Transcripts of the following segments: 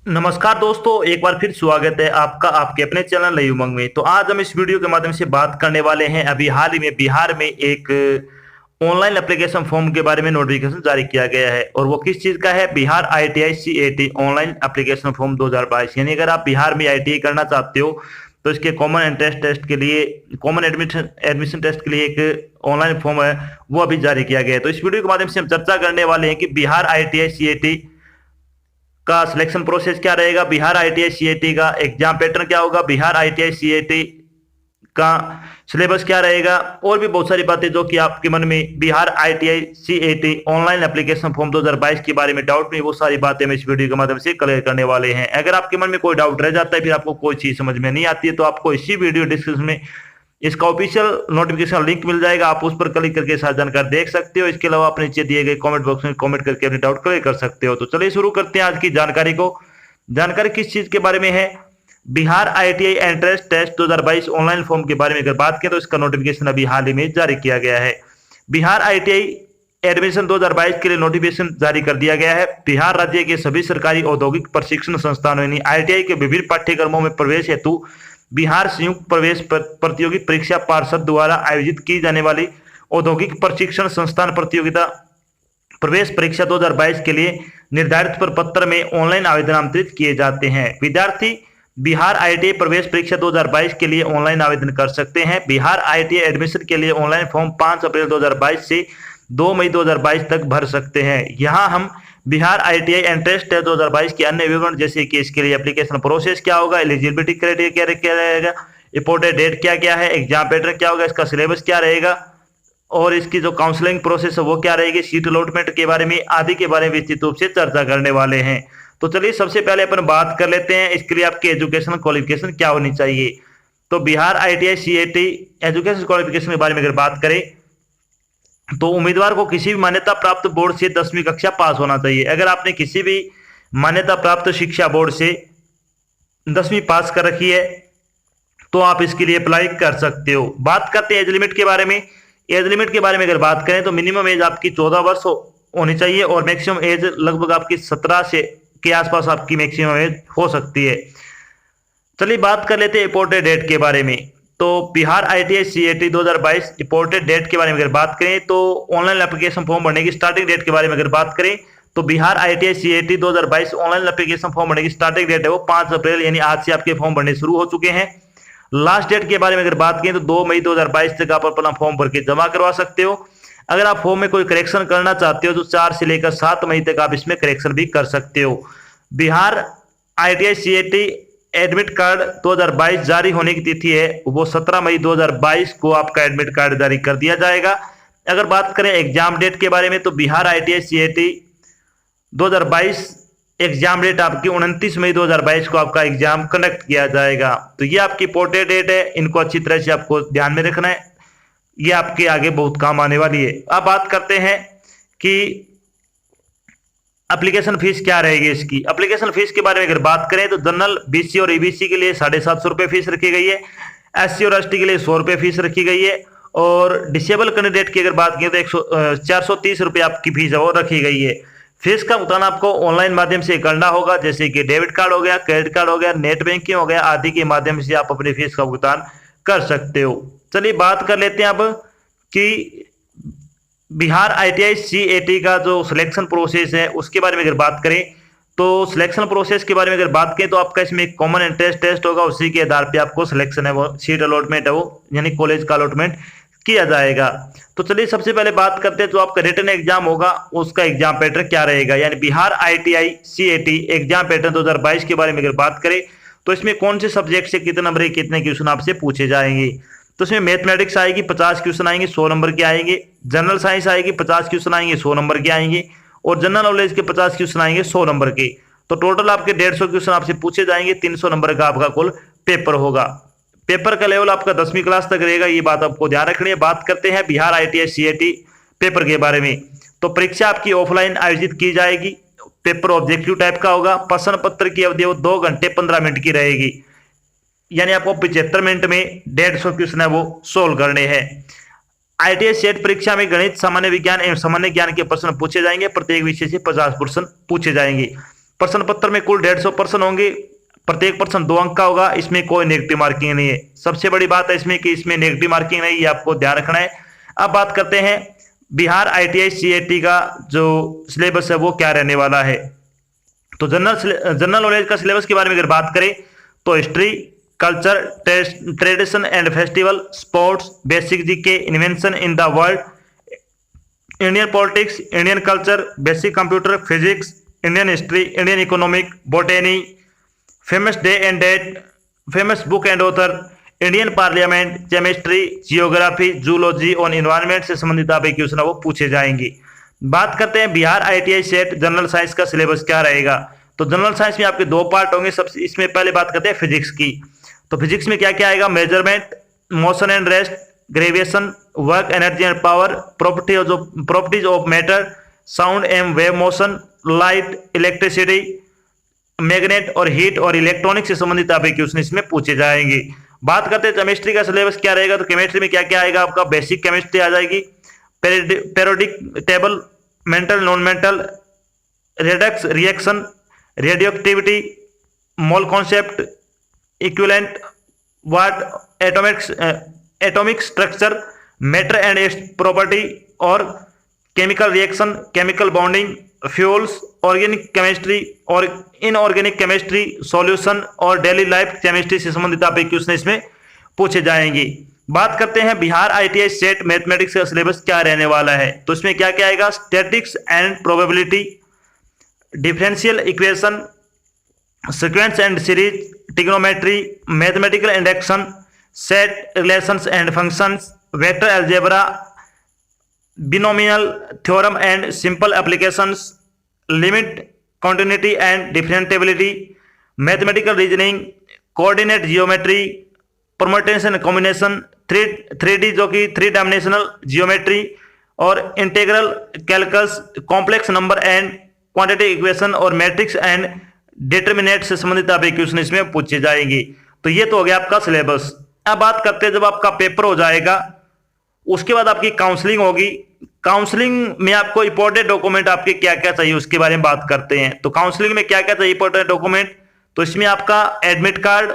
नमस्कार दोस्तों, एक बार फिर स्वागत है आपका आपके अपने चैनल नई उमंग में। तो आज हम इस वीडियो के माध्यम से बात करने वाले हैं अभी हाल ही में बिहार में एक ऑनलाइन एप्लीकेशन फॉर्म के बारे में नोटिफिकेशन जारी किया गया है। और वो किस चीज़ का है? Bihar ITI CAT online application form 2022। यानी अगर आप बिहार में आईटीआई करना चाहते हो तो इसके कॉमन एंट्रेंस टेस्ट के लिए, कॉमन एडमिशन एडमिशन टेस्ट के लिए एक ऑनलाइन फॉर्म है, वो अभी जारी किया गया है। तो इस वीडियो के माध्यम से हम चर्चा करने वाले हैं कि बिहार आईटीआई सीएटी का सिलेक्शन प्रोसेस क्या रहेगा, बिहार आईटीआई सीएटी का एग्जाम पैटर्न क्या होगा, बिहार आईटीआई सीएटी का सिलेबस क्या रहेगा, और भी बहुत सारी बातें जो कि आपके मन में Bihar ITI CAT online application form 2022 के बारे में डाउट नहीं, वो सारी बातें हम इस वीडियो के माध्यम से क्लियर करने वाले हैं। अगर आपके मन में कोई डाउट रह जाता है, फिर आपको कोई चीज समझ में नहीं आती है, तो आपको इसी वीडियो डिस्क्रिप्शन में इसका ऑफिशियल नोटिफिकेशन लिंक मिल जाएगा, आप उस पर क्लिक करके सारी जानकारी देख सकते हो। इसके अलावा आप नीचे दिए गए कमेंट बॉक्स में कमेंट करके अपने डाउट क्लियर कर सकते हो। तो चलिए शुरू करते हैं आज की जानकारी को। जानकारी किस चीज के बारे में है? Bihar ITI entrance test 2022 online form के बारे में अगर बात करें तो इसका नोटिफिकेशन अभी हाल ही में जारी किया गया है। बिहार आईटीआई एडमिशन 2022 के लिए नोटिफिकेशन जारी कर दिया गया है। बिहार राज्य के सभी सरकारी औद्योगिक प्रशिक्षण संस्थानों यानी आईटीआई के विभिन्न पाठ्यक्रमों में प्रवेश हेतु बिहार संयुक्त प्रवेश प्रतियोगी परीक्षा पार्षद द्वारा आयोजित की जाने वाली औद्योगिक प्रशिक्षण संस्थान प्रतियोगिता प्रवेश परीक्षा 2022 के लिए निर्धारित प्रपत्र में ऑनलाइन आवेदन आमंत्रित किए जाते हैं। विद्यार्थी बिहार आईटीआई प्रवेश परीक्षा 2022 के लिए ऑनलाइन आवेदन कर सकते हैं। बिहार आईटीआई एडमिशन के लिए ऑनलाइन फॉर्म 5 अप्रैल 2022 से 2 मई 2022 तक भर सकते हैं। यहाँ हम बिहार आईटीआई एंट्रेंस टेस्ट 2022 के अन्य विवरण जैसे कि इसके लिए एप्लीकेशन प्रोसेस क्या होगा, एलिजिबिलिटी क्राइटेरिया क्या रहेगा, रिपोर्टेड डेट क्या क्या है, एग्जाम पैटर्न क्या होगा, इसका सिलेबस क्या रहेगा, और इसकी जो काउंसलिंग प्रोसेस है वो क्या रहेगी, सीट अलॉटमेंट के बारे में आदि के बारे में विस्तृत रूप से चर्चा करने वाले हैं। तो चलिए सबसे पहले अपन बात कर लेते हैं इसके लिए आपकी एजुकेशन क्वालिफिकेशन क्या होनी चाहिए। तो Bihar ITI CAT education qualification के बारे में अगर बात करें तो उम्मीदवार को किसी भी मान्यता प्राप्त बोर्ड से 10वीं कक्षा पास होना चाहिए। अगर आपने किसी भी मान्यता प्राप्त शिक्षा बोर्ड से 10वीं पास कर रखी है तो आप इसके लिए अप्लाई कर सकते हो। बात करते हैं एज लिमिट के बारे में। एज लिमिट के बारे में अगर बात करें तो मिनिमम एज आपकी 14 वर्ष होनी चाहिए और मैक्सिमम एज लगभग आपकी 17 से के आसपास आपकी मैक्सिमम एज हो सकती है। चलिए बात कर लेते हैं रिपोर्टेड डेट के बारे में। तो Bihar ITI CAT 2022 reported date के बारे में अगर बात करें तो ऑनलाइन एप्लीकेशन फॉर्म भरने की स्टार्टिंग डेट के बारे में अगर बात करें तो Bihar ITI CAT 2022 online application form भरने की स्टार्टिंग डेट है वो 5 अप्रैल यानी आज से आपके फॉर्म भरने शुरू हो चुके हैं। लास्ट डेट के बारे में अगर बात करें तो 2 मई 2022 तक आप अपना फॉर्म भर के जमा करवा सकते हो। अगर आप फॉर्म में कोई करेक्शन करना चाहते हो तो 4 से लेकर 7 मई तक आप इसमें करेक्शन भी कर सकते हो। Bihar ITI CAT admit card 2022 जारी होने की तिथि है वो 17 मई 2022 को आपका एडमिट कार्ड जारी कर दिया जाएगा। अगर बात करें एग्जाम डेट के बारे में तो Bihar ITI CAT 2022 exam date आपकी 29 मई 2022 को आपका एग्जाम कंडक्ट किया जाएगा। तो ये आपकी पोर्टेड डेट है, इनको अच्छी तरह से आपको ध्यान में रखना है, ये आपके आगे बहुत काम आने वाली है। अब बात करते हैं कि एप्लीकेशन फीस क्या रहेगी इसकी। एप्लीकेशन फीस के बारे में अगर बात करें तो जनरल बीसी और ईबीसी के लिए 750 रुपये फीस रखी गई है, एससी और एसटी के लिए 100 रुपये फीस रखी गई है, और डिसेबल कैंडिडेट की अगर बात करें तो 430 रुपये आपकी फीस है वो रखी गई है। फीस का भुगतान आपको ऑनलाइन माध्यम से करना होगा, जैसे कि डेबिट कार्ड हो गया, क्रेडिट कार्ड हो गया, नेट बैंकिंग हो गया आदि के माध्यम से आप अपनी फीस का भुगतान कर सकते हो। चलिए बात कर लेते हैं अब कि बिहार आईटीआई सीएटी का जो सिलेक्शन प्रोसेस है उसके बारे में अगर बात करें तो सिलेक्शन प्रोसेस के बारे में अगर बात करें तो आपका इसमें एक कॉमन एंट्रेंस टेस्ट होगा, उसी के आधार पे आपको सिलेक्शन है वो सीट अलॉटमेंट है वो यानी कॉलेज का अलॉटमेंट किया जाएगा। तो चलिए सबसे पहले बात करते हैं जो आपका रिटन एग्जाम होगा उसका एग्जाम पैटर्न क्या रहेगा। यानी Bihar ITI CAT exam pattern 2022 के बारे में अगर बात करें तो इसमें कौन से सब्जेक्ट से कितने नंबर के कितने क्वेश्चन आपसे पूछे जाएंगे। तो इसमें मैथमेटिक्स आएगी 50 क्वेश्चन आएंगे 100 नंबर के आएंगे, जनरल साइंस आएगी 50 क्वेश्चन आएंगे 100 नंबर के आएंगे, और जनरल नॉलेज के 50 क्वेश्चन आएंगे 100 नंबर के। तो टोटल आपके 150 क्वेश्चन आपसे पूछे जाएंगे, 300 नंबर का आपका कुल पेपर होगा। पेपर का लेवल आपका 10वीं क्लास तक रहेगा, ये बात आपको ध्यान रखनी है। बात करते हैं बिहार आईटीआई सीएटी पेपर के बारे में। तो परीक्षा आपकी ऑफलाइन आयोजित की जाएगी, पेपर ऑब्जेक्टिव टाइप का होगा, प्रश्न पत्र की अवधि 2 घंटे 15 मिनट की रहेगी, यानी आपको 75 मिनट में 150 क्वेश्चन है वो सोल्व करने हैं। आईटीआई सेट परीक्षा में गणित, सामान्य विज्ञान एवं सामान्य ज्ञान के प्रश्न पूछे जाएंगे, प्रत्येक विषय से 50 प्रश्न पूछे जाएंगे। प्रश्न पत्र में कुल 150 प्रश्न होंगे, प्रत्येक प्रश्न 2 अंक का होगा, इसमें कोई नेगेटिव मार्किंग नहीं है। सबसे बड़ी बात है इसमें कि इसमें नेगेटिव मार्किंग नहीं, ये आपको ध्यान रखना है। अब बात करते हैं बिहार ITI CAT का जो सिलेबस है वो क्या रहने वाला है। तो जनरल नॉलेज का सिलेबस के बारे में अगर बात करें तो history, culture, tradition and festival, sports, basic GK, invention in the world, Indian politics, Indian culture, basic computer, physics, Indian history, Indian economic, botany, famous day and date, famous book and author, Indian parliament, chemistry, geography, zoology और environment से संबंधित आपके question वो पूछे जाएंगे। बात करते हैं Bihar ITI set general science का सिलेबस क्या रहेगा। तो जनरल साइंस में आपके 2 पार्ट होंगे। सबसे इसमें पहले बात करते हैं फिजिक्स की। तो फिजिक्स में क्या क्या आएगा, measurement, motion and rest, gravitation, work, energy and power, properties of matter, sound and wave motion, light, electricity, magnet और हीट और इलेक्ट्रॉनिक से संबंधित आपके क्वेश्चन इसमें पूछे जाएंगे। बात करते हैं केमिस्ट्री का सिलेबस क्या रहेगा। तो केमिस्ट्री में क्या क्या आएगा, आपका बेसिक केमिस्ट्री आ जाएगी, periodic table, metal, non metal, redox reaction, radioactivity, mole concept, equivalent, watt, atomic structure, matter and its property और chemical reaction, chemical bonding, fuels, organic chemistry और इनऑर्गेनिक केमिस्ट्री, सॉल्यूशन और डेली लाइफ केमिस्ट्री से संबंधित आपके question इसमें पूछे जाएंगे। बात करते हैं बिहार ITI सेट मैथमेटिक्स का सिलेबस क्या रहने वाला है। तो इसमें क्या क्या आएगा, statistics and probability, differential equation, sequence and series, trigonometry, mathematical induction, set relations and functions, vector algebra, binomial theorem and simple applications, limit, continuity and differentiability, mathematical reasoning, coordinate geometry, permutation combination, 3D जो कि 3 dimensional geometry और integral calculus, complex number and quantity equation और matrix and determinant से संबंधित आपके question इसमें पूछे जाएंगे। तो ये तो हो गया आपका सिलेबस। अब बात करते हैं जब आपका पेपर हो जाएगा उसके बाद आपकी काउंसलिंग होगी। काउंसलिंग में आपको इंपॉर्टेंट डॉक्यूमेंट आपके क्या क्या चाहिए उसके बारे में बात करते हैं। तो काउंसलिंग में क्या क्या चाहिए इंपॉर्टेंट डॉक्यूमेंट, तो इसमें आपका admit card,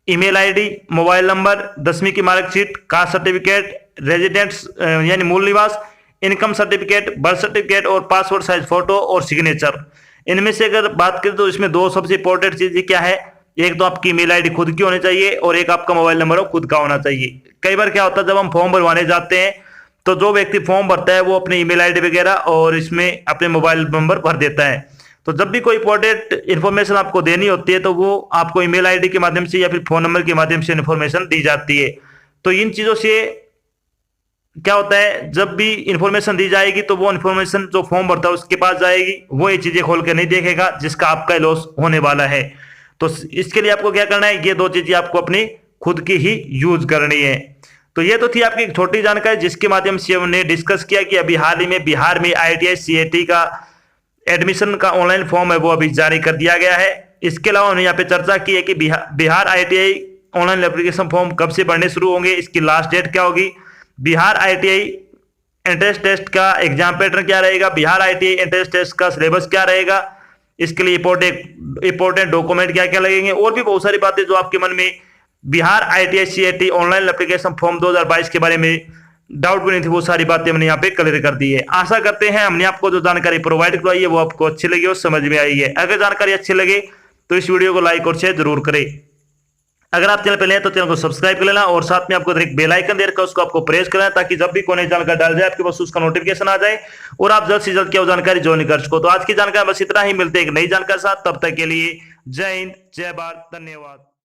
email ID, mobile number, 10वीं की मार्कशीट, कास्ट सर्टिफिकेट, रेजिडेंट्स यानी मूल निवास, इनकम सर्टिफिकेट, बर्थ सर्टिफिकेट और पासपोर्ट साइज फोटो और सिग्नेचर। इनमें से अगर बात करें तो इसमें 2 सबसे इंपॉर्टेंट चीजें क्या है, एक तो आपकी ईमेल आईडी खुद की होनी चाहिए और एक आपका मोबाइल नंबर खुद का होना चाहिए। कई बार क्या होता है जब हम फॉर्म भरवाने जाते हैं तो जो व्यक्ति फॉर्म भरता है वो अपनी ईमेल आईडी वगैरह और इसमें अपने मोबाइल नंबर भर देता है। तो जब भी कोई इंपॉर्टेंट इन्फॉर्मेशन आपको देनी होती है तो वो आपको ईमेल आईडी के माध्यम से या फिर फोन नंबर के माध्यम से इन्फॉर्मेशन दी जाती है। तो इन चीजों से क्या होता है, जब भी इंफॉर्मेशन दी जाएगी तो वो इंफॉर्मेशन जो फॉर्म भरता है उसके पास जाएगी, वो ये चीजें खोल के नहीं देखेगा जिसका आपका लॉस होने वाला है। तो इसके लिए आपको क्या करना है, ये 2 चीजें आपको अपनी खुद की ही यूज करनी है। तो ये तो थी आपकी एक छोटी जानकारी जिसके माध्यम से हमने डिस्कस किया कि अभी हाल ही में बिहार में ITI CAT का एडमिशन का ऑनलाइन फॉर्म है वो अभी जारी कर दिया गया है। इसके अलावा हमने यहाँ पे चर्चा की है कि Bihar ITI online application form कब से भरने शुरू होंगे, इसकी लास्ट डेट क्या होगी, बिहार ITI एंट्रेंस टेस्ट का एग्जाम पैटर्न क्या रहेगा, बिहार ITI एंट्रेंस टेस्ट का सिलेबस क्या रहेगा, इसके लिए इंपॉर्टेंट डॉक्यूमेंट क्या क्या लगेंगे और भी बहुत सारी बातें जो आपके मन में Bihar ITI CAT online application form 2022 के बारे में डाउट बनी थी वो सारी बातें हमने यहाँ पे क्लियर कर दी है। आशा करते हैं हमने आपको जो जानकारी प्रोवाइड करवाई है वो आपको अच्छी लगी और समझ में आई है। अगर जानकारी अच्छी लगे तो इस वीडियो को लाइक और शेयर जरूर करें। अगर आप चैनल पे नए हैं तो चैनल को सब्सक्राइब कर लेना और साथ में आपको एक बेल आइकन दे रखा है उसको आपको प्रेस करना ताकि जब भी कोई नई जानकारी डाल जाए आपके पास उसका नोटिफिकेशन आ जाए और आप जल्द से जल्द क्या जानकारी ज्वाइन कर सको। तो आज की जानकारी बस इतना ही, मिलते हैं एक नई जानकारी साथ, तब तक के लिए जय हिंद, जय भारत, धन्यवाद।